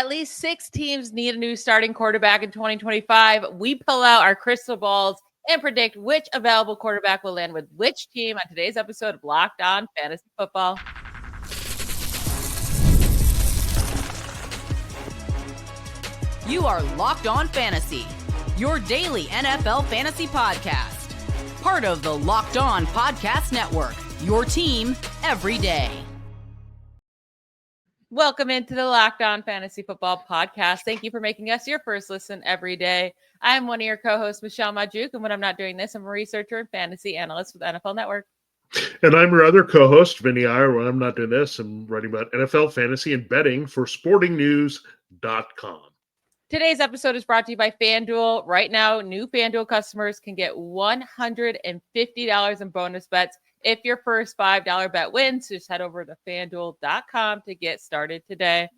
At least 6 teams need a new starting quarterback in 2025. We pull out our crystal balls and predict which available quarterback will land with which team on today's episode of Locked On Fantasy Football. You are Locked On Fantasy, your daily NFL fantasy podcast. Part of the Locked On Podcast Network, your team every day. Welcome into the Locked On Fantasy Football podcast. Thank you for making us your first listen every day. I'm one of your co-hosts, Michelle Magdziuk, and when I'm not doing this, I'm a researcher and fantasy analyst with NFL Network. And I'm your other co-host, Vinnie Iyer. When I'm not doing this, I'm writing about NFL fantasy and betting for sportingnews.com. Today's episode is brought to you by FanDuel. Right now, new FanDuel customers can get $150 in bonus bets if your first $5 bet wins. Just head over to FanDuel.com to get started today.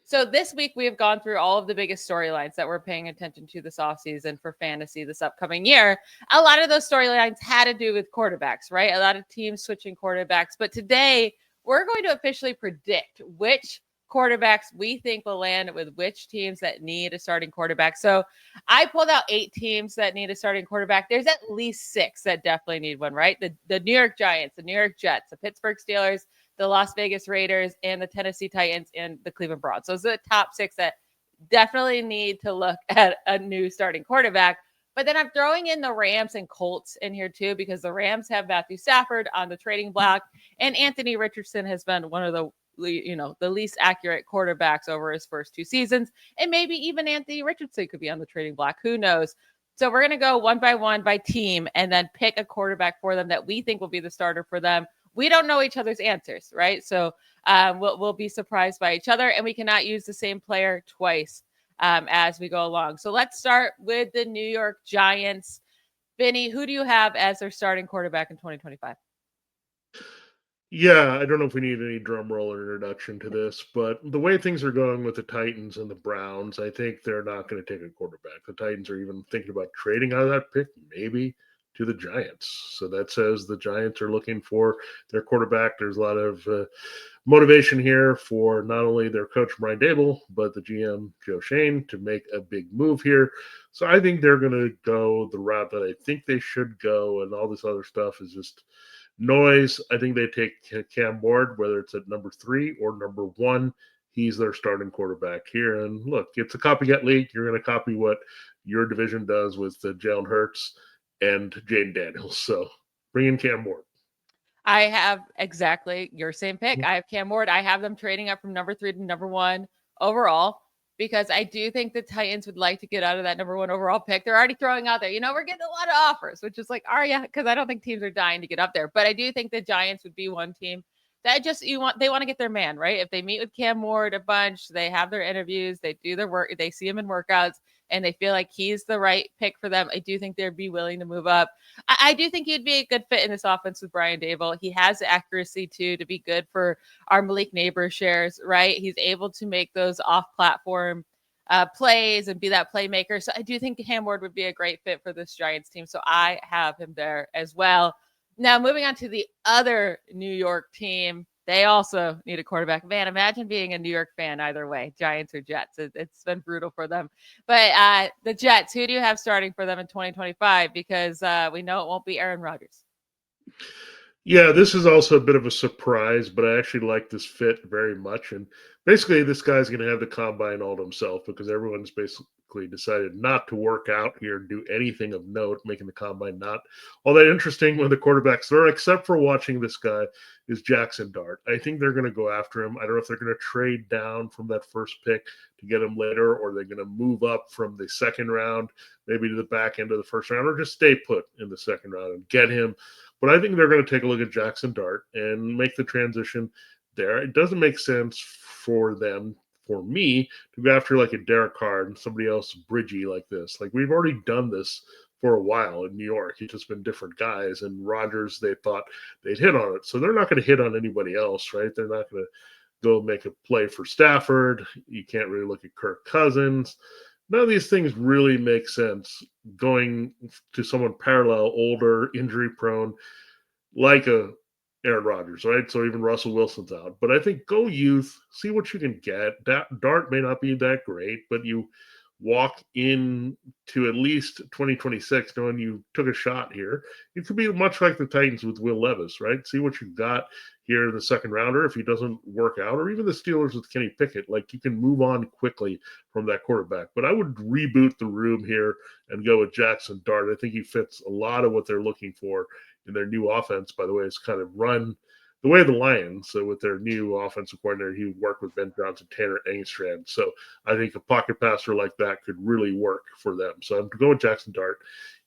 So this week, we have gone through all of the biggest storylines that we're paying attention to this offseason for fantasy this upcoming year. A lot of those storylines had to do with quarterbacks, right? A lot of teams switching quarterbacks. But today, we're going to officially predict which quarterbacks we think will land with which teams that need a starting quarterback. So I pulled out 8 teams that need a starting quarterback. There's at least 6 that definitely need one, right? The New York Giants, the New York Jets, the Pittsburgh Steelers, the Las Vegas Raiders, and the Tennessee Titans, and the Cleveland Browns. Those are the top 6 that definitely need to look at a new starting quarterback. But then I'm throwing in the Rams and Colts in here too, because the Rams have Matthew Stafford on the trading block, and Anthony Richardson has been one of the least accurate quarterbacks over his first 2 seasons. And maybe even Anthony Richardson could be on the trading block. Who knows? So we're going to go one by one by team and then pick a quarterback for them that we think will be the starter for them. We don't know each other's answers, right? So we'll be surprised by each other, and we cannot use the same player twice as we go along. So let's start with the New York Giants. Vinny, who do you have as their starting quarterback in 2025? Yeah, I don't know if we need any drum roll or introduction to this, but the way things are going with the Titans and the Browns, I think they're not going to take a quarterback. The Titans are even thinking about trading out of that pick, maybe to the Giants. So that says the Giants are looking for their quarterback. There's a lot of motivation here for not only their coach, Brian Daboll, but the GM, Joe Schoen, to make a big move here. So I think they're going to go the route that I think they should go, and all this other stuff is just noise. I think they take Cam Ward, whether it's at number 3 or number 1. He's their starting quarterback here. And look, it's a copycat league. You're going to copy what your division does with Jalen Hurts and Jaden Daniels. So bring in Cam Ward. I have exactly your same pick. I have Cam Ward. I have them trading up from number 3 to number 1 overall, because I do think the Titans would like to get out of that number 1 overall pick. They're already throwing out there, we're getting a lot of offers, which is like, because I don't think teams are dying to get up there. But I do think the Giants would be one team that they want to get their man, right? If they meet with Cam Ward a bunch, they have their interviews, they do their work, they see him in workouts, and they feel like he's the right pick for them, I do think they'd be willing to move up. I do think he'd be a good fit in this offense with Brian Daboll. He has the accuracy too to be good for our Malik Neighbors shares, right? He's able to make those off-platform plays and be that playmaker. So I do think Cam Ward would be a great fit for this Giants team. So I have him there as well. Now, moving on to the other New York team, they also need a quarterback. Man, imagine being a New York fan either way, Giants or Jets. It's been brutal for them. But the Jets, who do you have starting for them in 2025? Because we know it won't be Aaron Rodgers. Yeah, this is also a bit of a surprise, but I actually like this fit very much. And basically, this guy's going to have the combine all to himself, because everyone's basically decided not to work out here and do anything of note, making the combine not all that interesting when the quarterbacks there, except for watching this guy, is Jaxson Dart. I think they're going to go after him. I don't know if they're going to trade down from that first pick to get him later, or they're going to move up from the second round, maybe to the back end of the first round, or just stay put in the second round and get him. But I think they're going to take a look at Jaxson Dart and make the transition there. It doesn't make sense for them, for me, to go after like a Derek Carr and somebody else bridgy like this. Like, we've already done this for a while in New York. It's just been different guys. And Rodgers, they thought they'd hit on it. So they're not going to hit on anybody else, right? They're not going to go make a play for Stafford. You can't really look at Kirk Cousins. None of these things really make sense going to someone parallel, older, injury-prone, like a Aaron Rodgers, right? So even Russell Wilson's out. But I think go youth, see what you can get. Dart may not be that great, but you walk in to at least 2026 knowing you took a shot here. It could be much like the Titans with Will Levis, right? See what you've got here in the second rounder if he doesn't work out, or even the Steelers with Kenny Pickett. Like, you can move on quickly from that quarterback. But I would reboot the room here and go with Jaxson Dart. I think he fits a lot of what they're looking for in their new offense. By the way, is kind of run the way of the Lions. So with their new offensive coordinator, he worked with Ben Johnson, Tanner Engstrand. So I think a pocket passer like that could really work for them. So I'm going with Jaxson Dart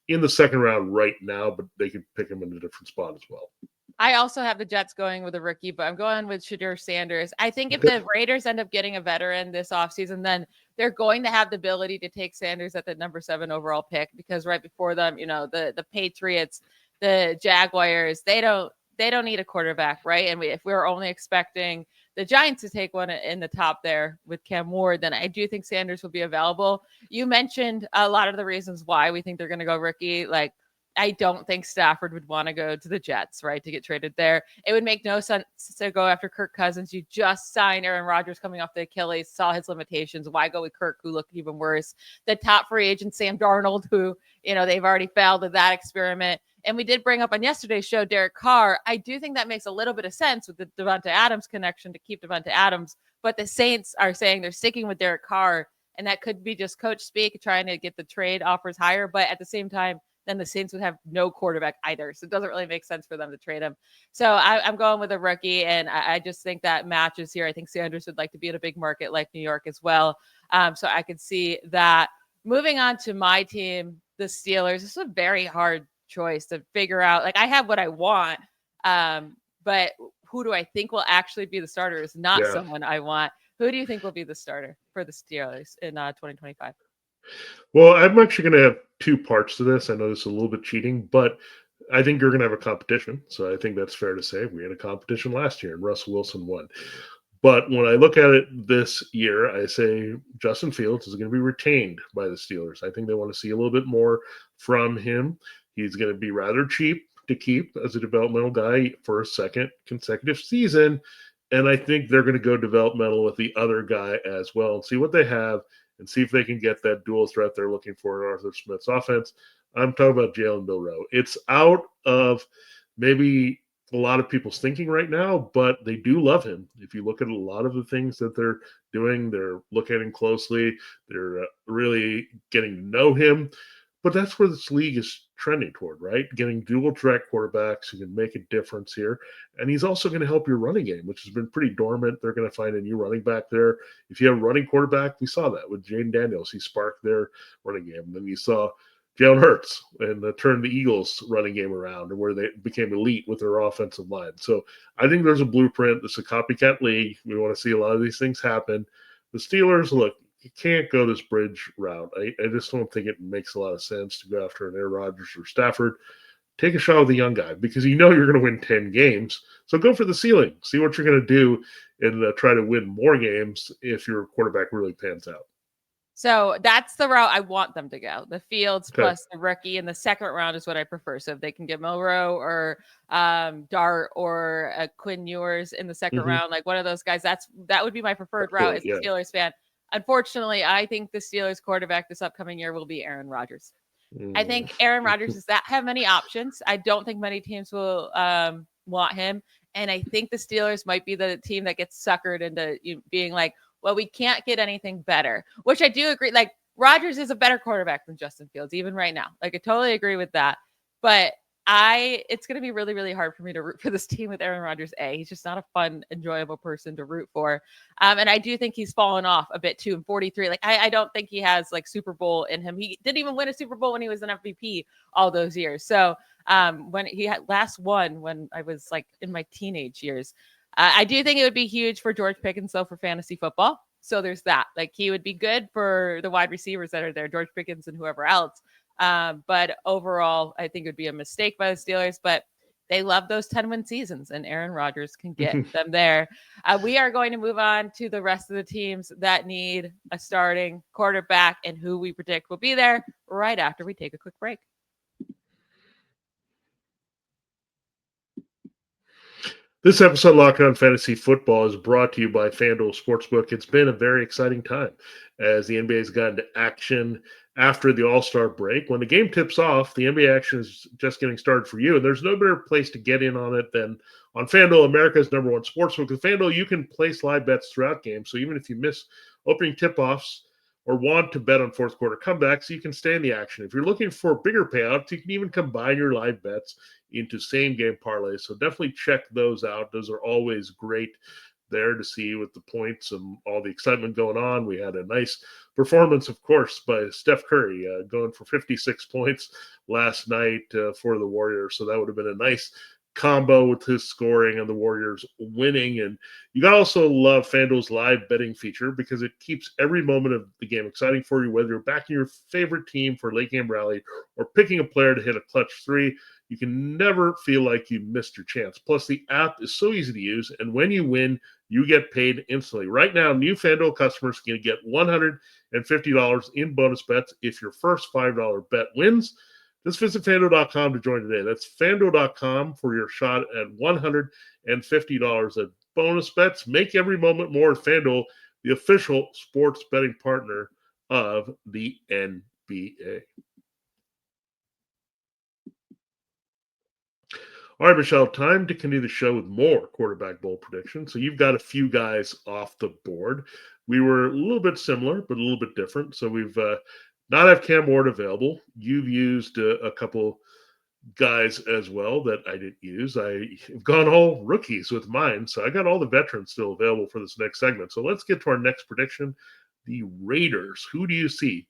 in the second round right now, but they could pick him in a different spot as well. I also have the Jets going with a rookie, but I'm going with Shedeur Sanders. I think if the Raiders end up getting a veteran this offseason, then they're going to have the ability to take Sanders at the number 7 overall pick, because right before them, the Patriots, the Jaguars, they don't need a quarterback, right? And if we're only expecting the Giants to take one in the top there with Cam Ward, then I do think Sanders will be available. You mentioned a lot of the reasons why we think they're going to go rookie. Like, I don't think Stafford would want to go to the Jets, right, to get traded there. It would make no sense to go after Kirk Cousins. You just signed Aaron Rodgers coming off the Achilles, saw his limitations. Why go with Kirk, who looked even worse? The top free agent, Sam Darnold, who, they've already failed at that experiment. And we did bring up on yesterday's show, Derek Carr. I do think that makes a little bit of sense with the Devonta Adams connection to keep Devonta Adams. But the Saints are saying they're sticking with Derek Carr, and that could be just coach speak, trying to get the trade offers higher. But at the same time, then the Saints would have no quarterback either. So it doesn't really make sense for them to trade him. So I'm going with a rookie, and I just think that matches here. I think Sanders would like to be in a big market like New York as well. So I could see that. Moving on to my team, the Steelers. This is a very hard choice to figure out. Like, I have what I want, but who do I think will actually be the starter is not someone I want. Who do you think will be the starter for the Steelers in 2025? Well, I'm actually going to have two parts to this. I know this is a little bit cheating, but I think you're going to have a competition. So I think that's fair to say. We had a competition last year, and Russell Wilson won. But when I look at it this year, I say Justin Fields is going to be retained by the Steelers. I think they want to see a little bit more from him. He's going to be rather cheap to keep as a developmental guy for a second consecutive season. And I think they're going to go developmental with the other guy as well and see what they have and see if they can get that dual threat they're looking for in Arthur Smith's offense. I'm talking about Jalen Milroe. It's out of maybe a lot of people's thinking right now, but they do love him. If you look at a lot of the things that they're doing, they're looking at him closely. They're really getting to know him. But that's where this league is trending toward, right? Getting dual track quarterbacks who can make a difference here. And he's also going to help your running game, which has been pretty dormant. They're going to find a new running back there. If you have a running quarterback, we saw that with Jaden Daniels. He sparked their running game. And then you saw Jalen Hurts and turned the Eagles' running game around, and where they became elite with their offensive line. So I think there's a blueprint. It's a copycat league. We want to see a lot of these things happen. The Steelers, look, you can't go this bridge route. I just don't think it makes a lot of sense to go after an Aaron Rodgers or Stafford. Take a shot with the young guy because you know you're going to win 10 games. So go for the ceiling. See what you're going to do and try to win more games if your quarterback really pans out. So that's the route I want them to go. The Fields plus the rookie in the second round is what I prefer. So if they can get Milroe or Dart or Quinn Ewers in the second round, like one of those guys, that would be my preferred route as a Steelers fan. Unfortunately, I think the Steelers quarterback this upcoming year will be Aaron Rodgers. I think Aaron Rodgers does not have many options. I don't think many teams will want him. And I think the Steelers might be the team that gets suckered into being like, well, we can't get anything better, which I do agree. Like, Rodgers is a better quarterback than Justin Fields, even right now. Like, I totally agree with that. But it's going to be really, really hard for me to root for this team with Aaron Rodgers. He's just not a fun, enjoyable person to root for. And I do think he's fallen off a bit too. In 43, like I don't think he has like Super Bowl in him. He didn't even win a Super Bowl when he was an MVP all those years. So when he had last won when I was like in my teenage years, I do think it would be huge for George Pickens though for fantasy football. So there's that. Like, he would be good for the wide receivers that are there, George Pickens and whoever else. But overall, I think it would be a mistake by the Steelers, but they love those 10-win seasons, and Aaron Rodgers can get them there. We are going to move on to the rest of the teams that need a starting quarterback and who we predict will be there right after we take a quick break. This episode of Locked On Fantasy Football is brought to you by FanDuel Sportsbook. It's been a very exciting time as the NBA has gotten to action after the All-Star break. When the game tips off, the NBA action is just getting started for you, and there's no better place to get in on it than on FanDuel, America's #1 sportsbook. With FanDuel, you can place live bets throughout games, so even if you miss opening tip-offs or want to bet on fourth quarter comebacks, you can stay in the action. If you're looking for bigger payouts, you can even combine your live bets into same game parlays. So definitely check those out. Those are always great there to see with the points and all the excitement going on. We had a nice performance, of course, by Steph Curry going for 56 points last night for the Warriors. So that would have been a nice combo with his scoring and the Warriors winning. And you gotta also love FanDuel's live betting feature because it keeps every moment of the game exciting for you, whether you're backing your favorite team for a late game rally or picking a player to hit a clutch three. You can never feel like you missed your chance. Plus, the app is so easy to use, and when you win, you get paid instantly. Right now, new FanDuel customers can get $150 in bonus bets if your first $5 bet wins. Just visit FanDuel.com to join today. That's FanDuel.com for your shot at $150 at bonus bets. Make every moment more with FanDuel, the official sports betting partner of the NBA. All right, Michelle, time to continue the show with more quarterback bowl predictions. So you've got a few guys off the board. We were a little bit similar, but a little bit different. So we've not have Cam Ward available. You've used a couple guys as well that I didn't use. I've gone all rookies with mine. So I got all the veterans still available for this next segment. So let's get to our next prediction. The Raiders. Who do you see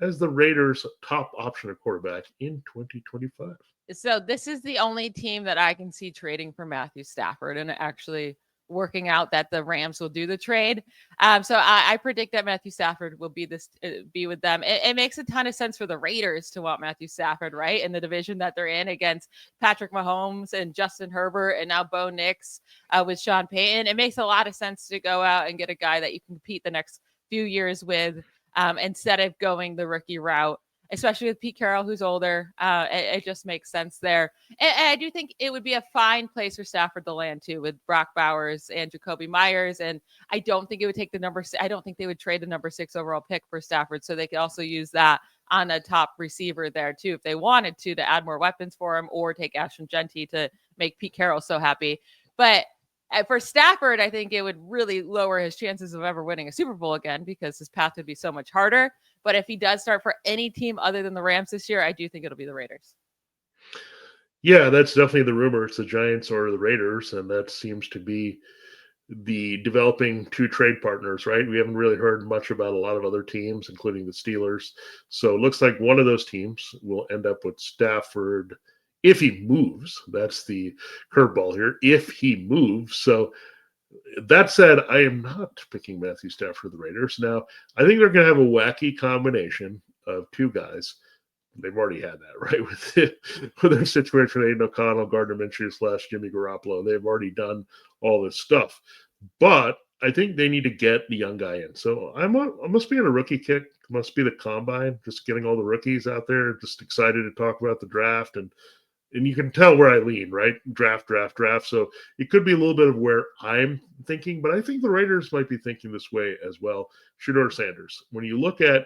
as the Raiders' top option at quarterback in 2025? So this is the only team that I can see trading for Matthew Stafford and actually working out that the Rams will do the trade. So I predict that Matthew Stafford will be with them. It makes a ton of sense for the Raiders to want Matthew Stafford, right? In the division that they're in against Patrick Mahomes and Justin Herbert and now Bo Nix with Sean Payton. It makes a lot of sense to go out and get a guy that you can compete the next few years with instead of going the rookie route. Especially with Pete Carroll, who's older. It just makes sense there. And I do think it would be a fine place for Stafford to land, too, with Brock Bowers and Jacoby Myers. And I don't think it would take I don't think they would trade the number 6 overall pick for Stafford. So they could also use that on a top receiver there, too, if they wanted to add more weapons for him or take Ashton Genty to make Pete Carroll so happy. But for Stafford, I think it would really lower his chances of ever winning a Super Bowl again because his path would be so much harder. But if he does start for any team other than the Rams this year, I do think it'll be the Raiders. Yeah, that's definitely the rumor. It's the Giants or the Raiders, and that seems to be the developing two trade partners, right? We haven't really heard much about a lot of other teams, including the Steelers. So it looks like one of those teams will end up with Stafford if he moves. That's the curveball here. If he moves. So that said, I am not picking Matthew Stafford for the Raiders. Now, I think they're going to have a wacky combination of two guys. They've already had that, right? With their situation with Aiden O'Connell, Gardner Minshew / Jimmy Garoppolo. They've already done all this stuff. But I think they need to get the young guy in. So I must be on a rookie kick. Must be the combine, just getting all the rookies out there, just excited to talk about the draft. And you can tell where I lean, right? Draft. So it could be a little bit of where I'm thinking, but I think the Raiders might be thinking this way as well. Shedeur Sanders. When you look at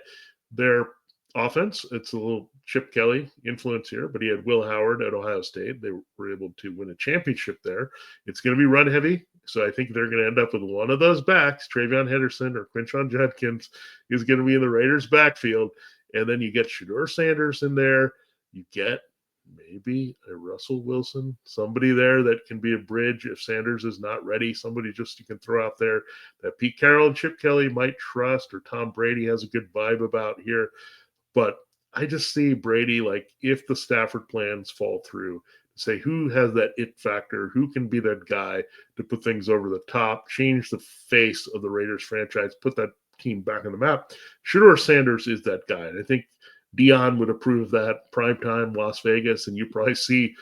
their offense, it's a little Chip Kelly influence here, but he had Will Howard at Ohio State. They were able to win a championship there. It's going to be run heavy, so I think they're going to end up with one of those backs, Travion Henderson or Quinshon Judkins, is going to be in the Raiders' backfield, and then you get Shedeur Sanders in there. You get maybe a Russell Wilson, somebody there that can be a bridge if Sanders is not ready, somebody just you can throw out there that Pete Carroll and Chip Kelly might trust, or Tom Brady has a good vibe about here. But I just see Brady, like, if the Stafford plans fall through, say who has that it factor, who can be that guy to put things over the top, change the face of the Raiders franchise, put that team back on the map. Shedeur Sanders is that guy. And I think Dion would approve that primetime Las Vegas, and you probably see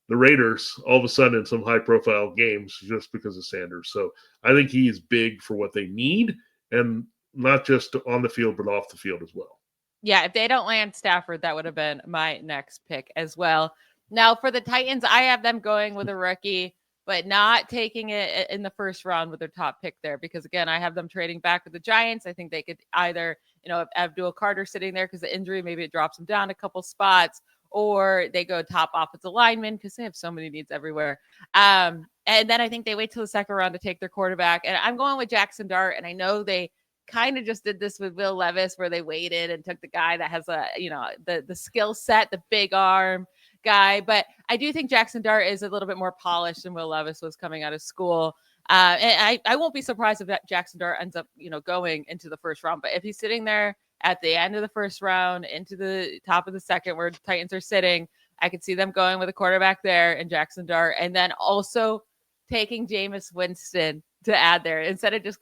the Raiders all of a sudden in some high-profile games just because of Sanders. So I think he is big for what they need, and not just on the field, but off the field as well. Yeah, if they don't land Stafford, that would have been my next pick as well. Now, for the Titans, I have them going with a rookie. but not taking it in the first round with their top pick there, because again, I have them trading back with the Giants. I think they could either, if Abdul Carter sitting there because the injury, maybe it drops them down a couple spots, or they go top offensive lineman because they have so many needs everywhere. And then I think they wait till the second round to take their quarterback. And I'm going with Jaxson Dart. And I know they kind of just did this with Will Levis, where they waited and took the guy that has the skill set, the big arm guy. But I do think Jaxson Dart is a little bit more polished than Will Levis was coming out of school. And I won't be surprised if Jaxson Dart ends up, going into the first round. But if he's sitting there at the end of the first round into the top of the second where the Titans are sitting, I could see them going with a quarterback there and Jaxson Dart, and then also taking Jameis Winston to add there instead of just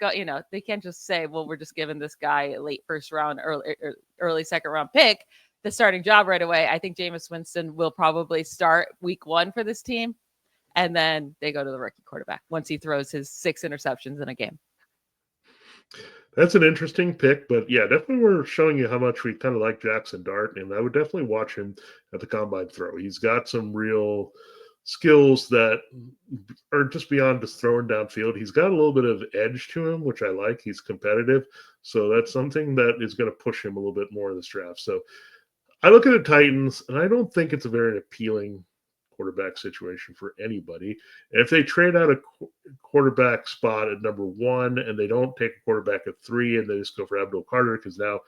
they can't just say, well, we're just giving this guy a late first round, early second round pick the starting job right away. I think Jameis Winston will probably start week 1 for this team, and then they go to the rookie quarterback once he throws his 6 interceptions in a game. That's an interesting pick, but yeah, definitely we're showing you how much we kind of like Jaxson Dart, and I would definitely watch him at the combine throw. He's got some real skills that are just beyond just throwing downfield. He's got a little bit of edge to him, which I like. He's competitive, so that's something that is going to push him a little bit more in this draft. So I look at the Titans, and I don't think it's a very appealing quarterback situation for anybody. And if they trade out a quarterback spot at number 1 and they don't take a quarterback at 3 and they just go for Abdul Carter, because now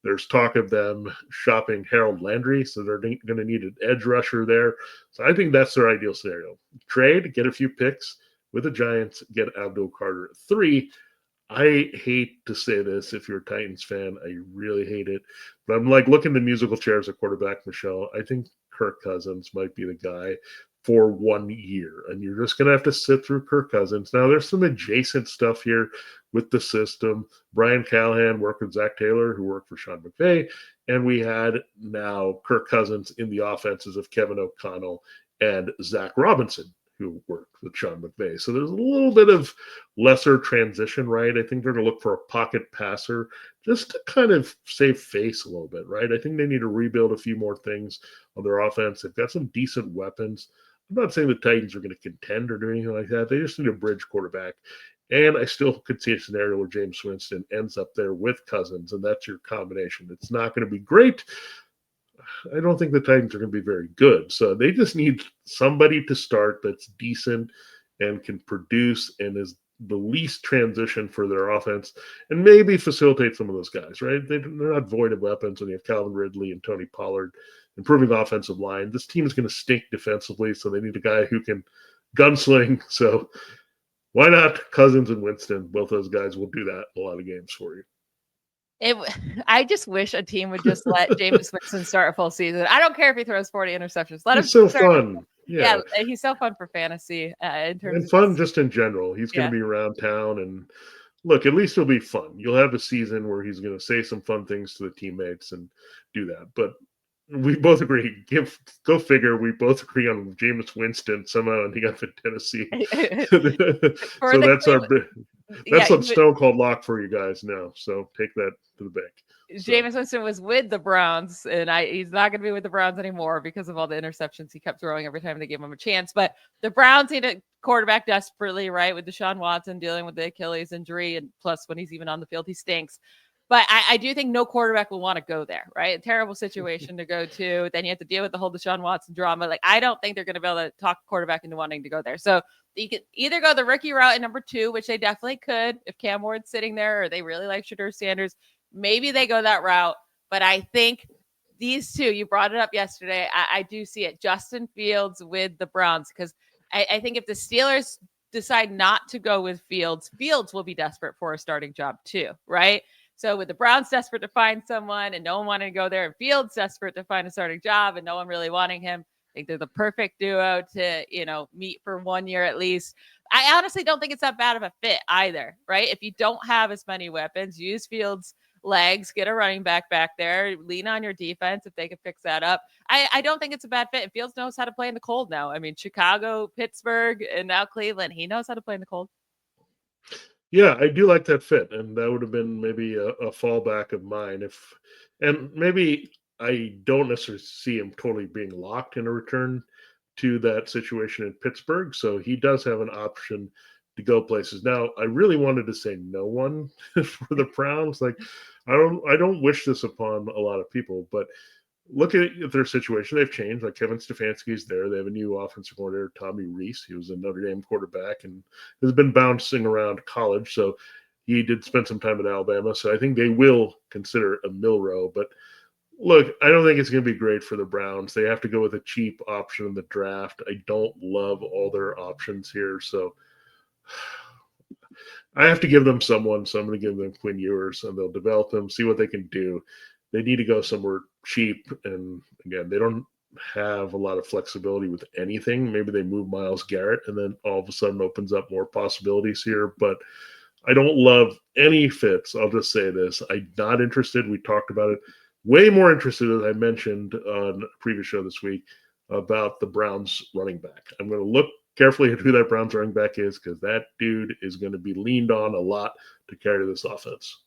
there's talk of them shopping Harold Landry, so they're going to need an edge rusher there. So I think that's their ideal scenario. Trade, get a few picks with the Giants, get Abdul Carter at 3. I hate to say this if you're a Titans fan. I really hate it. But I'm like looking the musical chairs at quarterback, Michelle. I think Kirk Cousins might be the guy for 1 year. And you're just going to have to sit through Kirk Cousins. Now, there's some adjacent stuff here with the system. Brian Callahan worked with Zach Taylor, who worked for Sean McVay. And we had now Kirk Cousins in the offenses of Kevin O'Connell and Zach Robinson, who worked with Sean McVay. So there's a little bit of lesser transition, right? I think they're going to look for a pocket passer just to kind of save face a little bit, right? I think they need to rebuild a few more things on their offense. They've got some decent weapons. I'm not saying the Titans are going to contend or do anything like that. They just need a bridge quarterback. And I still could see a scenario where Jameis Winston ends up there with Cousins, and that's your combination. It's not going to be great. I don't think the Titans are going to be very good. So they just need somebody to start that's decent and can produce and is the least transition for their offense and maybe facilitate some of those guys, right? They're not void of weapons when you have Calvin Ridley and Tony Pollard improving offensive line. This team is going to stink defensively, so they need a guy who can gunsling. So why not Cousins and Winston? Both those guys will do that in a lot of games for you. I just wish a team would just let Jameis Winston start a full season. I don't care if he throws 40 interceptions. Let him. He's so fun. Yeah, he's so fun for fantasy. In terms and fun just in general. He's going to be around town, and look, at least it'll be fun. You'll have a season where he's going to say some fun things to the teammates and do that. But we both agree. Go figure. We both agree on Jameis Winston somehow ending up in Tennessee. So that's a stone cold lock for you guys now. So take that to the bank. Jameis Winston was with the Browns, and he's not going to be with the Browns anymore because of all the interceptions he kept throwing every time they gave him a chance. But the Browns need a quarterback desperately, right? With Deshaun Watson dealing with the Achilles injury, and plus when he's even on the field, he stinks. But I do think no quarterback will want to go there, right? A terrible situation to go to. Then you have to deal with the whole Deshaun Watson drama. Like, I don't think they're going to be able to talk quarterback into wanting to go there. So you could either go the rookie route at number 2, which they definitely could if Cam Ward's sitting there, or they really like Shedeur Sanders. Maybe they go that route. But I think these two, you brought it up yesterday, I do see it. Justin Fields with the Browns, because I think if the Steelers decide not to go with Fields, Fields will be desperate for a starting job too, right? So with the Browns desperate to find someone and no one wanting to go there, and Fields desperate to find a starting job and no one really wanting him, I think they're the perfect duo to, meet for 1 year at least. I honestly don't think it's that bad of a fit either, right? If you don't have as many weapons, use Fields' legs, get a running back there, lean on your defense if they can fix that up. I don't think it's a bad fit. And Fields knows how to play in the cold now. I mean, Chicago, Pittsburgh, and now Cleveland. He knows how to play in the cold. Yeah, I do like that fit, and that would have been maybe a fallback of mine. And maybe I don't necessarily see him totally being locked in a return to that situation in Pittsburgh, so he does have an option to go places. Now, I really wanted to say no one for the Browns. Like, I don't wish this upon a lot of people, but look at their situation. They've changed. Like Kevin Stefanski's there. They have a new offensive coordinator, Tommy Rees. He was a Notre Dame quarterback and has been bouncing around college. So he did spend some time at Alabama. So I think they will consider a Milroe. But look, I don't think it's going to be great for the Browns. They have to go with a cheap option in the draft. I don't love all their options here. So I have to give them someone. So I'm going to give them Quinn Ewers, and they'll develop them, see what they can do. They need to go somewhere cheap. And again, they don't have a lot of flexibility with anything. Maybe they move Myles Garrett, and then all of a sudden opens up more possibilities here. But I don't love any fits. I'll just say this. I'm not interested. We talked about it. Way more interested, as I mentioned on a previous show this week, about the Browns running back. I'm going to look carefully at who that Browns running back is, because that dude is going to be leaned on a lot to carry this offense.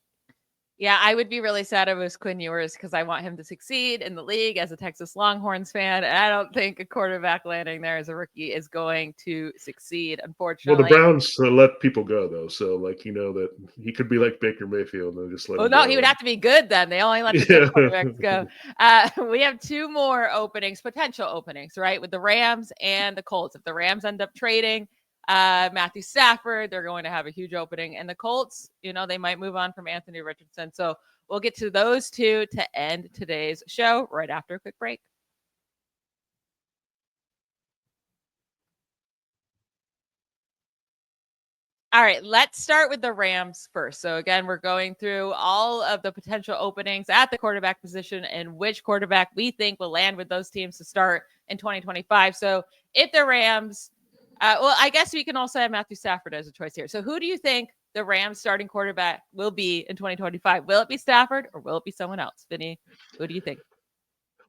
Yeah, I would be really sad if it was Quinn Ewers, because I want him to succeed in the league as a Texas Longhorns fan. And I don't think a quarterback landing there as a rookie is going to succeed, unfortunately. Well, the Browns let people go, though. So, like, you know, that he could be like Baker Mayfield and just let him no, go. he would have to be good then. They only let the good quarterbacks go. We have two more openings, potential openings, right, with the Rams and the Colts. If the Rams end up trading Matthew Stafford, they're going to have a huge opening. And the Colts, you know, they might move on from Anthony Richardson. So we'll get to those two to end today's show right after a quick break. All right, let's start with the Rams first. So again, we're going through all of the potential openings at the quarterback position and which quarterback we think will land with those teams to start in 2025. So if the Rams, well, I guess we can also have Matthew Stafford as a choice here. So who do you think the Rams starting quarterback will be in 2025? Will it be Stafford or will it be someone else? Vinny, who do you think?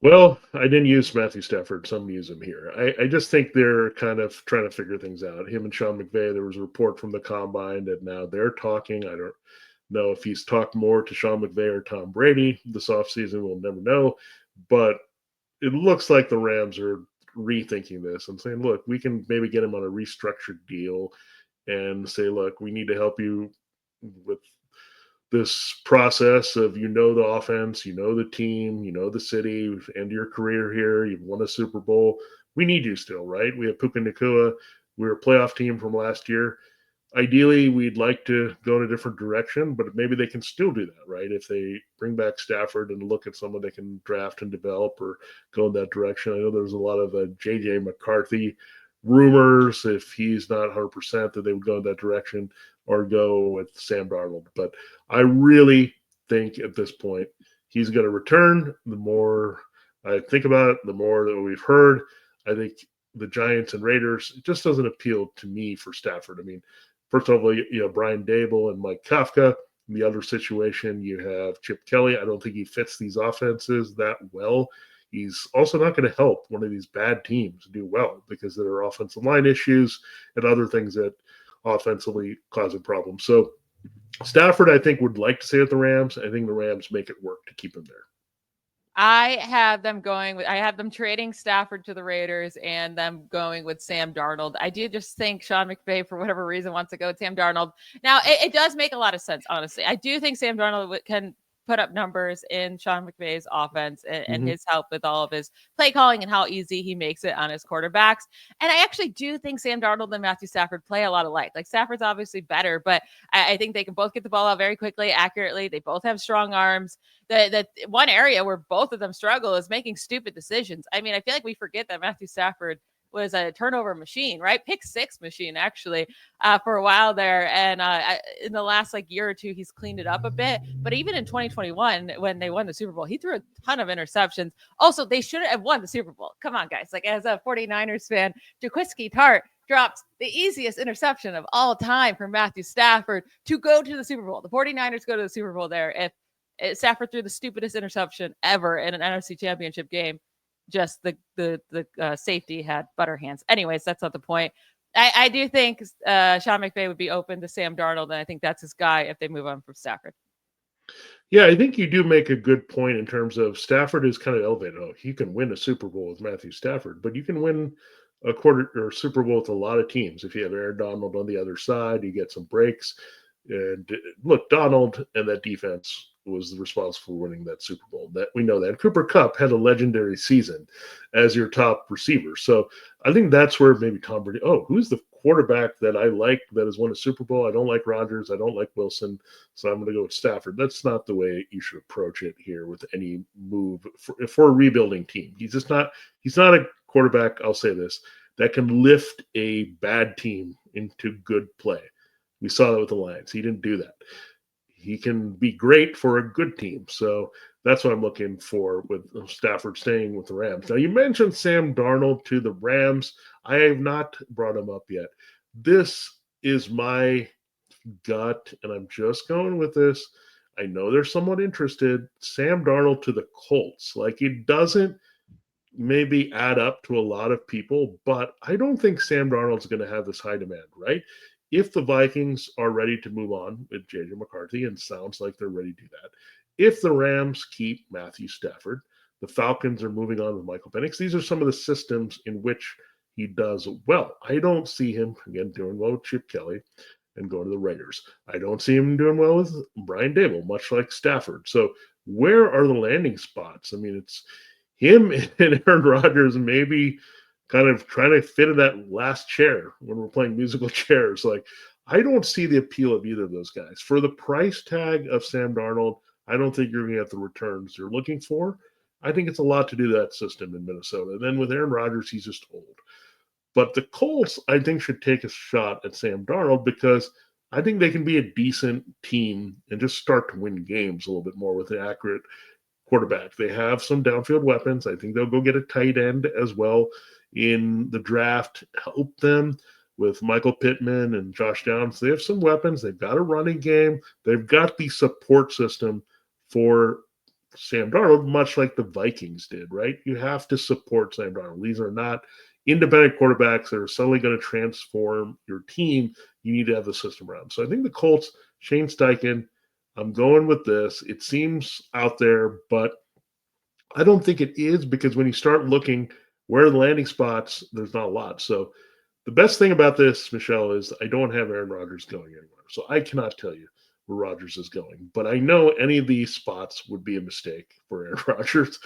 Well, I didn't use Matthew Stafford, so I'm using him here. I just think they're kind of trying to figure things out. Him and Sean McVay, there was a report from the Combine that now they're talking. I don't know if he's talked more to Sean McVay or Tom Brady this offseason. We'll never know. But it looks like the Rams are rethinking this and saying, look, we can maybe get him on a restructured deal and say, look, we need to help you with this process of, you know, the offense, you know, the team, you know, the city, end your career here, you've won a Super Bowl. We need you still, right? We have Puka Nacua. We're a playoff team from last year. Ideally, we'd like to go in a different direction, but maybe they can still do that, right? If they bring back Stafford and look at someone they can draft and develop or go in that direction. I know there's a lot of J.J. McCarthy rumors, if he's not 100%, that they would go in that direction or go with Sam Darnold. But I really think at this point he's going to return. The more I think about it, the more that we've heard, I think the Giants and Raiders, it just doesn't appeal to me for Stafford. I mean, first of all, you know, Brian Dable and Mike Kafka. In the other situation, you have Chip Kelly. I don't think he fits these offenses that well. He's also not going to help one of these bad teams do well because there are offensive line issues and other things that offensively causing problems. So Stafford, I think, would like to stay at the Rams. I think the Rams make it work to keep him there. I have them trading Stafford to the Raiders and them going with Sam Darnold. I do just think Sean McVay, for whatever reason, wants to go with Sam Darnold. Now, it does make a lot of sense, honestly. I do think Sam Darnold can put up numbers in Sean McVay's offense and his help with all of his play calling and how easy he makes it on his quarterbacks. And I actually do think Sam Darnold and Matthew Stafford play a lot alike. Like, Stafford's obviously better, but I think they can both get the ball out very quickly, accurately. They both have strong arms. The one area where both of them struggle is making stupid decisions. I mean, I feel like we forget that Matthew Stafford was a turnover machine, right? Pick six machine, actually, for a while there. And in the last year or two, he's cleaned it up a bit. But even in 2021, when they won the Super Bowl, he threw a ton of interceptions. Also, they shouldn't have won the Super Bowl. Come on, guys. Like, as a 49ers fan, Jaxson Dart dropped the easiest interception of all time for Matthew Stafford to go to the Super Bowl. The 49ers go to the Super Bowl there. If Stafford threw the stupidest interception ever in an NFC Championship game, just the safety had butter hands. Anyways, that's not the point. I do think Sean McVay would be open to Sam Darnold, and I think that's his guy if they move on from Stafford. Yeah, I think you do make a good point in terms of Stafford is kind of elevated. Oh, you can win a Super Bowl with Matthew Stafford, but you can win a quarter or Super Bowl with a lot of teams. If you have Aaron Donald on the other side, you get some breaks. And look, Donald and that defense was responsible for winning that Super Bowl. That we know that. Cooper Kupp had a legendary season as your top receiver. So I think that's where maybe Tom Brady. Oh, who's the quarterback that I like that has won a Super Bowl? I don't like Rodgers. I don't like Wilson. So I'm going to go with Stafford. That's not the way you should approach it here with any move for a rebuilding team. He's just not. He's not a quarterback. I'll say this, that can lift a bad team into good play. We saw that with the Lions. He didn't do that. He can be great for a good team. So that's what I'm looking for with Stafford staying with the Rams. Now, you mentioned Sam Darnold to the Rams. I have not brought him up yet. This is my gut, and I'm just going with this. I know they're somewhat interested. Sam Darnold to the Colts. Like, it doesn't maybe add up to a lot of people, but I don't think Sam Darnold's going to have this high demand, right? If the Vikings are ready to move on with J.J. McCarthy, and sounds like they're ready to do that, if the Rams keep Matthew Stafford, the Falcons are moving on with Michael Penix. These are some of the systems in which he does well. I don't see him, again, doing well with Chip Kelly and going to the Raiders. I don't see him doing well with Brian Daboll, much like Stafford. So where are the landing spots? I mean, it's him and Aaron Rodgers maybe kind of trying to fit in that last chair when we're playing musical chairs. Like, I don't see the appeal of either of those guys. For the price tag of Sam Darnold, I don't think you're going to get the returns you're looking for. I think it's a lot to do that system in Minnesota. And then with Aaron Rodgers, he's just old. But the Colts, I think, should take a shot at Sam Darnold because I think they can be a decent team and just start to win games a little bit more with an accurate quarterback. They have some downfield weapons. I think they'll go get a tight end as well in the draft, help them with Michael Pittman and Josh Downs. They have some weapons. They've got a running game. They've got the support system for Sam Darnold, much like the Vikings did, right? You have to support Sam Darnold. These are not independent quarterbacks that are suddenly going to transform your team. You need to have the system around. So I think the Colts, Shane Steichen, I'm going with this. It seems out there, but I don't think it is, because when you start looking where are the landing spots, there's not a lot. So the best thing about this, Michelle, is I don't have Aaron Rodgers going anywhere. So I cannot tell you where Rodgers is going. But I know any of these spots would be a mistake for Aaron Rodgers,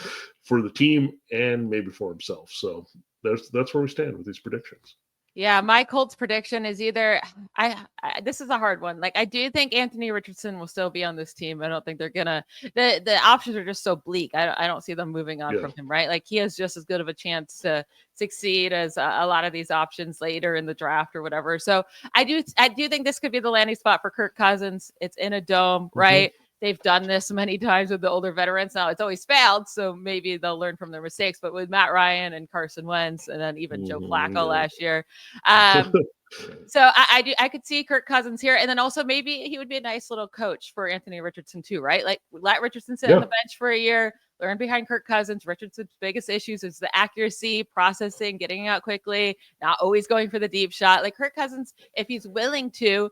for the team, and maybe for himself. So that's where we stand with these predictions. Yeah, my Colts prediction is either I this is a hard one. Like, I do think Anthony Richardson will still be on this team. I don't think they're gonna the options are just so bleak. I don't see them moving on from him, right? Like, he has just as good of a chance to succeed as a lot of these options later in the draft or whatever. So I do think this could be the landing spot for Kirk Cousins. It's in a dome, right? They've done this many times with the older veterans. Now, it's always failed, so maybe they'll learn from their mistakes. But with Matt Ryan and Carson Wentz, and then even Joe Flacco last year, so I could see Kirk Cousins here, and then also maybe he would be a nice little coach for Anthony Richardson too, right? Like, let Richardson sit on the bench for a year, learn behind Kirk Cousins. Richardson's biggest issues is the accuracy, processing, getting out quickly, not always going for the deep shot. Like, Kirk Cousins, if he's willing to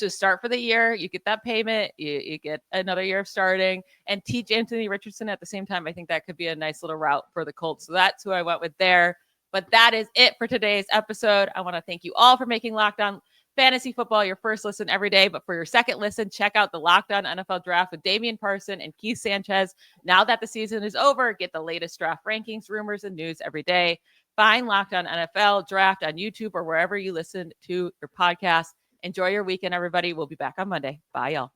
start for the year, you get that payment, you get another year of starting, and teach Anthony Richardson at the same time. I think that could be a nice little route for the Colts. So that's who I went with there. But that is it for today's episode. I want to thank you all for making Locked On Fantasy Football your first listen every day. But for your second listen, check out the Locked On NFL Draft with Damian Parson and Keith Sanchez. Now that the season is over, get the latest draft rankings, rumors, and news every day. Find Locked On NFL Draft on YouTube or wherever you listen to your podcast. Enjoy your weekend, everybody. We'll be back on Monday. Bye, y'all.